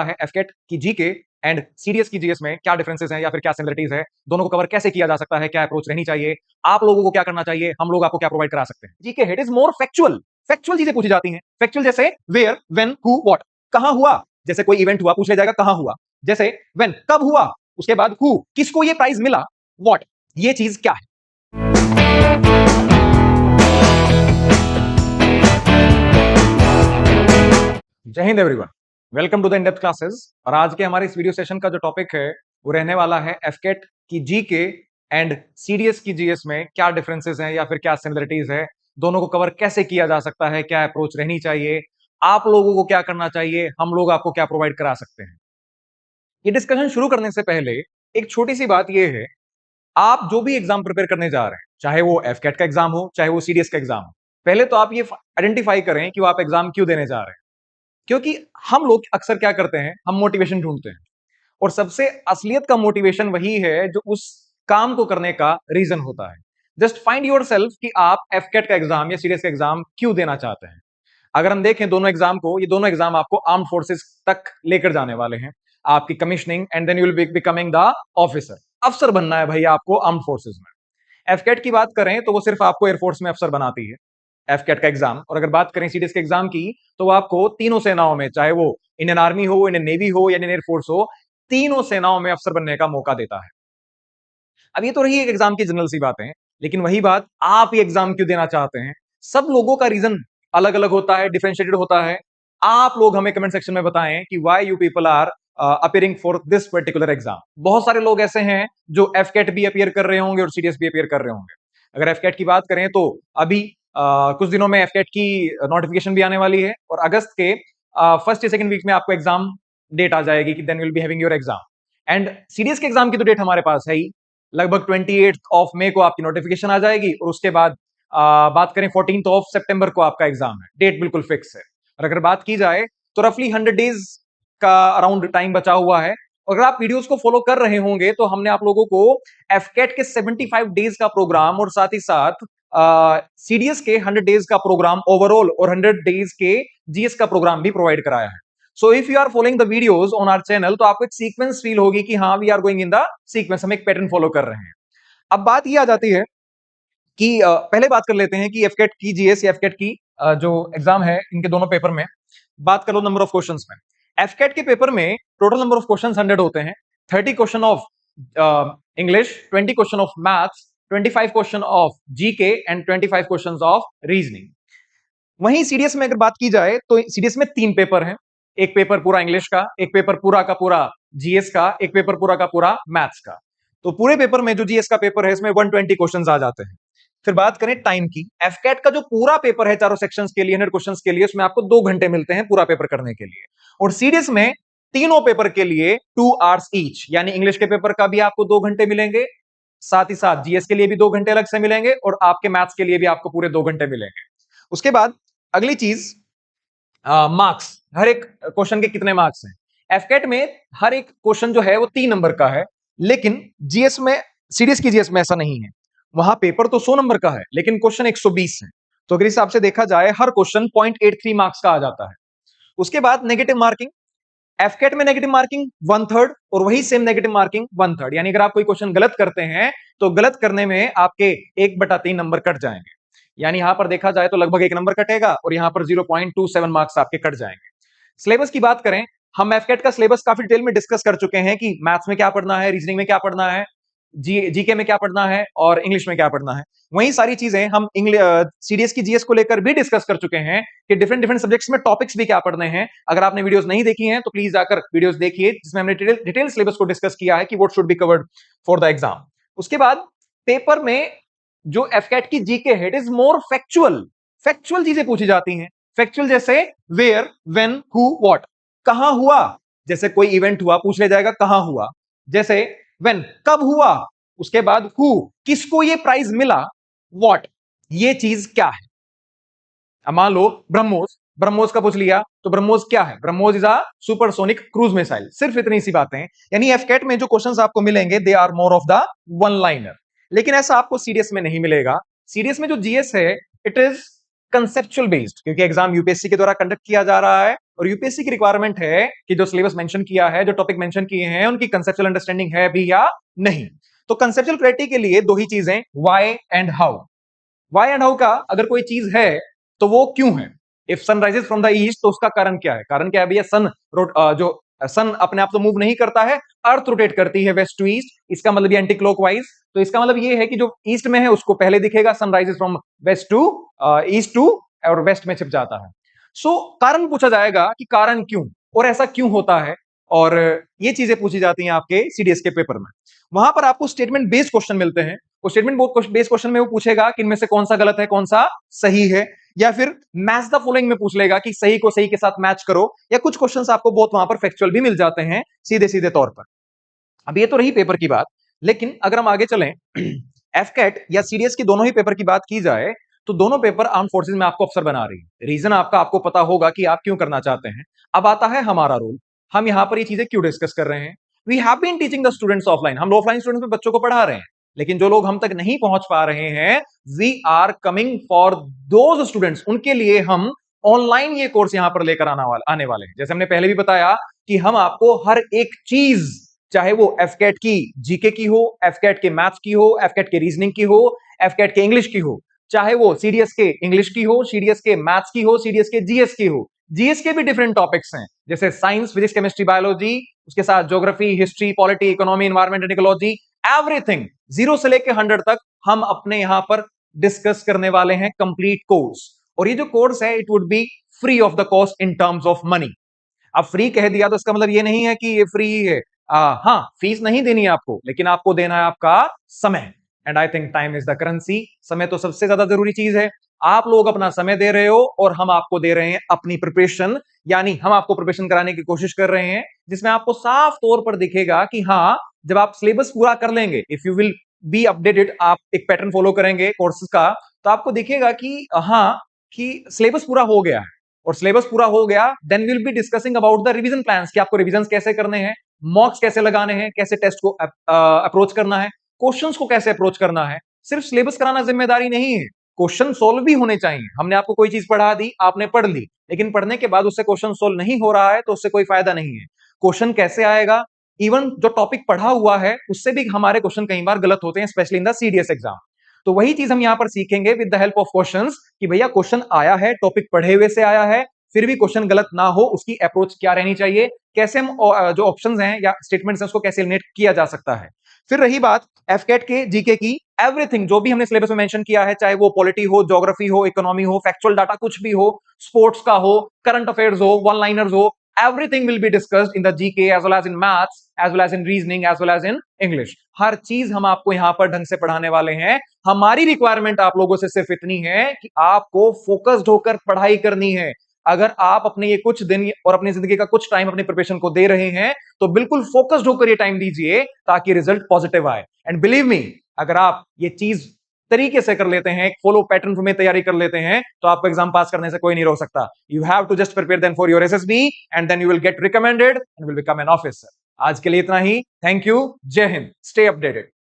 है एफकेट की GK and CDS की जीएस में क्या डिफरेंसेस हैं या फिर क्या सिमिलरिटीज है, दोनों को कवर कैसे किया जा सकता है, क्या अप्रोच रहनी चाहिए, आप लोगों को क्या करना चाहिए, हम लोग आपको क्या प्रोवाइड करा सकते हैं। GK head is more factual, factual चीजें पूछी जाती हैं। फैक्चुअल जैसे वेयर, व्हेन, हु, व्हाट, कहां हुआ, जैसे कोई इवेंट हुआ पूछ लिया जाएगा कहां हुआ। जैसे व्हेन, कब हुआ, उसके बाद हु, किसको ये प्राइज मिला, व्हाट, ये चीज क्या है। जय हिंद everyone, welcome to the in depth classes. और आज के हमारे इस वीडियो सेशन का जो टॉपिक है वो रहने वाला है एफकेट की जीके एंड सीडीएस की जीएस में क्या डिफरेंसेस हैं या फिर क्या सिमिलरिटीज है, दोनों को कवर कैसे किया जा सकता है, क्या अप्रोच रहनी चाहिए, आप लोगों को क्या करना चाहिए, हम लोग आपको क्या प्रोवाइड करा सकते हैं। ये डिस्कशन शुरू करने से पहले एक छोटी सी बात यह है, आप जो भी एग्जाम प्रिपेयर करने जा रहे हैं, चाहे वो एफकेट का एग्जाम हो चाहे वो सीडीएस का एग्जाम हो, पहले तो आप ये आइडेंटिफाई करें कि वो आप एग्जाम क्यों देने जा रहे हैं। क्योंकि हम लोग अक्सर क्या करते हैं, हम मोटिवेशन ढूंढते हैं और सबसे असलियत का मोटिवेशन वही है जो उस काम को करने का रीजन होता है। जस्ट फाइंड योर सेल्फ कि आप एफकेट का एग्जाम या सीडीएस का एग्जाम क्यों देना चाहते हैं। अगर हम देखें दोनों एग्जाम को, ये दोनों एग्जाम आपको आर्म्ड फोर्सेस तक लेकर जाने वाले हैं, आपकी commissioning and then you will be becoming the officer. अफसर बनना है भाई आपको आर्म्ड फोर्सेस में। एफकेट की बात करें तो वो सिर्फ आपको एयरफोर्स में अफसर बनाती है, एफकेट का एग्जाम। और अगर बात करें सीडीएस के एग्जाम की तो वो आपको तीनों सेनाओं में, चाहे वो इंडियन आर्मी हो, इंडियन नेवी हो या इंडियन एयरफोर्स हो, तीनों सेनाओं में अफसर बनने का मौका देता है। अब ये तो रही एक एग्जाम की जनरल सी बातें, लेकिन वही बात, आप ये एग्जाम क्यों देना चाहते हैं। सब लोगों का रीजन अलग अलग होता है, डिफरेंशिएटेड होता है। आप लोग हमें कमेंट सेक्शन में बताएं कि why you people are appearing for this particular exam. बहुत सारे लोग ऐसे हैं जो एफकेट भी अपियर कर रहे होंगे और सीडीएस भी अपियर कर रहे होंगे। अगर एफकेट की बात करें तो अभी कुछ दिनों में एफकेट की नोटिफिकेशन भी आने वाली है और अगस्त के फर्स्ट या सेकंड वीक में आपको एग्जाम डेट आ जाएगी कि then will be having your exam. And CDS के एग्जाम की तो डेट हमारे पास है ही, लगभग 28 ऑफ मई को आपकी नोटिफिकेशन आ जाएगी और उसके बाद बात करें 14 ऑफ सितंबर को आपका एग्जाम है। डेट बिल्कुल फिक्स है। और अगर बात की जाए तो रफली 100 डेज का अराउंड टाइम बचा हुआ है। अगर आप वीडियोस को फॉलो कर रहे होंगे तो हमने आप लोगों को एफकेट के 75 डेज का प्रोग्राम और साथ ही साथ सीडीएस के 100 डेज का प्रोग्राम ओवरऑल और 100 डेज के जीएस का प्रोग्राम भी प्रोवाइड कराया है। So if you are following the videos on our channel तो आपको एक सीक्वेंस फील होगी कि हाँ we are going in the sequence, हम एक पैटर्न फॉलो कर रहे हैं। अब बात ये आ जाती है कि पहले बात कर लेते हैं कि एफकेट की जीएस या एफकेट की जो एग्जाम है इनके दोनों पेपर में बात कर लो नंबर ऑफ क्वेश्चंस में। एफकेट के पेपर में टोटल नंबर ऑफ क्वेश्चंस 100 होते हैं। 30 question of English, 20 question of maths, 25 question of GK and 25 question of reasoning. वहीं सीडीएस में अगर बात की जाए तो सीडीएस में 3 पेपर हैं। एक पेपर पूरा इंग्लिश का, एक पेपर पूरा का पूरा जीएस का, एक पेपर पूरा का पूरा मैथ्स का। तो पूरे पेपर में जो जीएस का पेपर है इसमें 120 क्वेश्चंस आ जाते हैं। फिर बात करें टाइम की, एफकेट का जो पूरा पेपर है चारों सेक्शंस के लिए 100 क्वेश्चंस के लिए, उसमें आपको 2 घंटे मिलते हैं पूरा पेपर करने के लिए। और सीडीएस में तीनों पेपर के लिए 2 आवर्स ईच, यानी इंग्लिश के पेपर का भी आपको 2 घंटे मिलेंगे, साथ ही साथ जीएस के लिए भी 2 घंटे अलग से मिलेंगे और आपके मैथ्स के लिए भी आपको पूरे 2 घंटे मिलेंगे। उसके बाद अगली चीज, मार्क्स, हर एक क्वेश्चन के कितने मार्क्स हैं। एफकेट में हर एक क्वेश्चन जो है वो 3 नंबर का है, लेकिन जीएस में, सीडीएस की जीएस में ऐसा नहीं है। वहां पेपर तो 100 नंबर का है लेकिन क्वेश्चन 120 है। तो अगर इस हिसाब से देखा जाए हर क्वेश्चन 0.83 मार्क्स का आ जाता है। उसके बाद नेगेटिव मार्किंग, एफकेट में नेगेटिव मार्किंग 1/3 और वही सेम नेगेटिव मार्किंग 1/3, यानी अगर आप कोई क्वेश्चन गलत करते हैं तो गलत करने में आपके 1/3 नंबर कट जाएंगे। यानी यहां पर देखा जाए तो लगभग 1 नंबर कटेगा और यहां पर 0.27 मार्क्स आपके कट जाएंगे। सिलेबस की बात करें, हम एफकेट का सिलेबस काफी डिटेल में डिस्कस कर चुके हैं कि मैथ्स में क्या पढ़ना है, रीजनिंग में क्या पढ़ना है, जीके में क्या पढ़ना है और इंग्लिश में क्या पढ़ना है। वही सारी चीजें हम सीडीएस की जीएस को लेकर भी डिस्कस कर चुके हैं कि डिफरेंट डिफरेंट सब्जेक्ट्स में टॉपिक्स भी क्या पढ़ने हैं। अगर आपने वीडियोस नहीं देखी हैं तो प्लीज जाकर वीडियोस देखिए जिसमें हमने डिटेल सिलेबस को डिस्कस किया है कि what should be covered for the exam. उसके बाद पेपर में जो एफकेट की जीके है it is more factual, factual चीजें पूछी जाती हैं। फैक्चुअल जैसे वेयर, व्हेन, हु, व्हाट, कहां हुआ, जैसे कोई इवेंट हुआ पूछ लिया जाएगा कहां हुआ। जैसे व्हेन, कब हुआ, उसके बाद हु, किसको ये प्राइज मिला, व्हाट, ये चीज क्या है। अब मान लो ब्रह्मोस, ब्रह्मोस का पूछ लिया तो ब्रह्मोस क्या है, BrahMos is a supersonic cruise missile. सिर्फ इतनी सी बातें, यानी एफकेट में जो क्वेश्चंस आपको मिलेंगे they are more of the one liner. लेकिन ऐसा आपको सीडीएस में नहीं मिलेगा। सीडीएस में जो जीएस है इट इज कंसेप्चुअल बेस्ड, क्योंकि एग्जाम यूपीएससी के द्वारा कंडक्ट किया जा रहा है और यूपीएससी की रिक्वायरमेंट है कि जो सिलेबस मेंशन किया है, जो टॉपिक मेंशन किए हैं, उनकी कंसेप्चुअल अंडरस्टैंडिंग है भी या नहीं। तो कंसेप्चुअल क्लैरिटी के लिए दो ही चीजें, why and how. Why and how का अगर कोई चीज है तो वो क्यों है। If sun rises from the east तो उसका कारण क्या है। कारण क्या है भैया, जो सन अपने आप तो मूव नहीं करता है, अर्थ रोटेट करती है वेस्ट टू ईस्ट, इसका मतलब ये एंटी क्लॉकवाइज। तो इसका मतलब ये है कि जो ईस्ट में है उसको पहले दिखेगा, sun rises from west to east too, और वेस्ट में छिप जाता है। सो कारण पूछा जाएगा कि कारण क्यों और ऐसा क्यों होता है, और ये चीजें पूछी जाती हैं आपके सीडीएस के पेपर में। वहां पर आपको स्टेटमेंट बेस्ड क्वेश्चन मिलते हैं। वो स्टेटमेंट बेस्ड क्वेश्चन में वो पूछेगा कि इनमें से कौन सा गलत है, कौन सा सही है, या फिर मैच द फॉलोइंग में पूछ लेगा कि सही को सही के साथ मैच करो, या कुछ क्वेश्चंस आपको बहुत वहां पर फैक्चुअल भी मिल जाते हैं सीधे सीधे तौर पर। अब ये तो रही पेपर की बात, लेकिन अगर हम आगे चलें एफकेट या सीडीएस की दोनों ही पेपर की बात की जाए तो दोनों पेपर आर्म फोर्सेज में आपको अफसर बना रही है। रीजन आपको पता होगा कि आप क्यों करना चाहते हैं। अब आता है हमारा रोल, हम यहां पर ये चीजें क्यों डिस्कस कर रहे हैं। We have been teaching the students offline, हम ऑफलाइन स्टूडेंट्स में बच्चों को पढ़ा रहे हैं, लेकिन जो लोग हम तक नहीं पहुंच पा रहे हैं, we are coming for those students, उनके लिए हम ऑनलाइन ये कोर्स यहां पर लेकर आने वाले हैं। जैसे हमने पहले भी बताया कि हम आपको हर एक चीज, चाहे वो एफकेट की जीके की हो, एफकेट के मैथ्स की हो, एफकेट के रीजनिंग की हो, एफकेट के इंग्लिश की हो, चाहे वो सीडीएस के इंग्लिश की हो, सीडीएस के मैथ्स की हो, सीडीएस के जीएस की हो। जीएस के भी डिफरेंट टॉपिक्स हैं, जैसे साइंस, फिजिक्स, केमिस्ट्री, बायोलॉजी, उसके साथ geography, history, polity, economy, environment and ecology, everything 0 से लेकर 100 तक हम अपने यहां पर डिस्कस करने वाले हैं कंप्लीट कोर्स। और ये जो कोर्स है, it would be free of the cost in terms of money. अब फ्री कह दिया तो इसका मतलब ये नहीं है कि ये फ्री है। हाँ, फीस नहीं देनी है आपको, लेकिन आपको देना है आपका समय। And I think time is the currency. समय तो सबसे ज्यादा जरूरी चीज है। आप लोग अपना समय दे रहे हो और हम आपको दे रहे हैं अपनी प्रिपरेशन, यानी हम आपको प्रिपरेशन कराने की कोशिश कर रहे हैं, जिसमें आपको साफ तौर पर दिखेगा कि हाँ, जब आप सिलेबस पूरा कर लेंगे, if you will be updated, आप एक पैटर्न फॉलो करेंगे कोर्सेज का, तो आपको दिखेगा कि हाँ, कि सिलेबस पूरा हो गया है। और सिलेबस पूरा हो गया, then will be discussing about the revision plans, कि आपको रिवीजन कैसे करने हैं, मॉक्स कैसे लगाने हैं, कैसे टेस्ट को अप्रोच करना है, क्वेश्चंस को कैसे अप्रोच करना है। सिर्फ सिलेबस कराना जिम्मेदारी नहीं है, क्वेश्चन सोल्व भी होने चाहिए। हमने आपको कोई चीज पढ़ा दी, आपने पढ़ ली, लेकिन पढ़ने के बाद उससे क्वेश्चन सोल्व नहीं हो रहा है तो उससे कोई फायदा नहीं है। क्वेश्चन कैसे आएगा, इवन जो टॉपिक पढ़ा हुआ है उससे भी हमारे क्वेश्चन कई बार गलत होते हैं, specially in the CDS exam. तो वही चीज हम यहां पर सीखेंगे with the help of questions, कि भैया क्वेश्चन आया है, टॉपिक पढ़े हुए से आया है, फिर भी क्वेश्चन गलत ना हो, उसकी अप्रोच क्या रहनी चाहिए, कैसे हम जो ऑप्शंस हैं या स्टेटमेंट्स हैं उसको कैसे एलिमिनेट किया जा सकता है। फिर रही बात एफकेट के जीके की, एवरीथिंग जो भी हमने सिलेबस में मेंशन किया है, चाहे वो पॉलिटी हो, ज्योग्राफी हो, इकोनॉमी हो, फैक्चुअल डाटा कुछ भी हो, स्पोर्ट्स का हो, करंट अफेयर्स हो, वन लाइनर्स हो, everything will be discussed in the GK as well as in maths as well as in reasoning as well as in English। हर चीज हम आपको यहां पर ढंग से पढ़ाने वाले हैं। हमारी रिक्वायरमेंट आप लोगों से सिर्फ इतनी है कि आपको फोकस्ड होकर पढ़ाई करनी है। अगर आप अपने ये कुछ दिन और अपनी जिंदगी का कुछ टाइम अपनी प्रिपरेशन को दे रहे हैं, तो बिल्कुल फोकस्ड होकर ये टाइम दीजिए ताकि रिजल्ट पॉजिटिव आए। एंड बिलीव मी, अगर आप ये चीज तरीके से कर लेते हैं, एक फॉलो पैटर्न में तैयारी कर लेते हैं, तो आपको एग्जाम पास करने से कोई नहीं रोक सकता। You have to just prepare then for your SSB and then you will get recommended and will become an officer. आज के लिए इतना ही। Thank you. जय हिंद। Stay updated.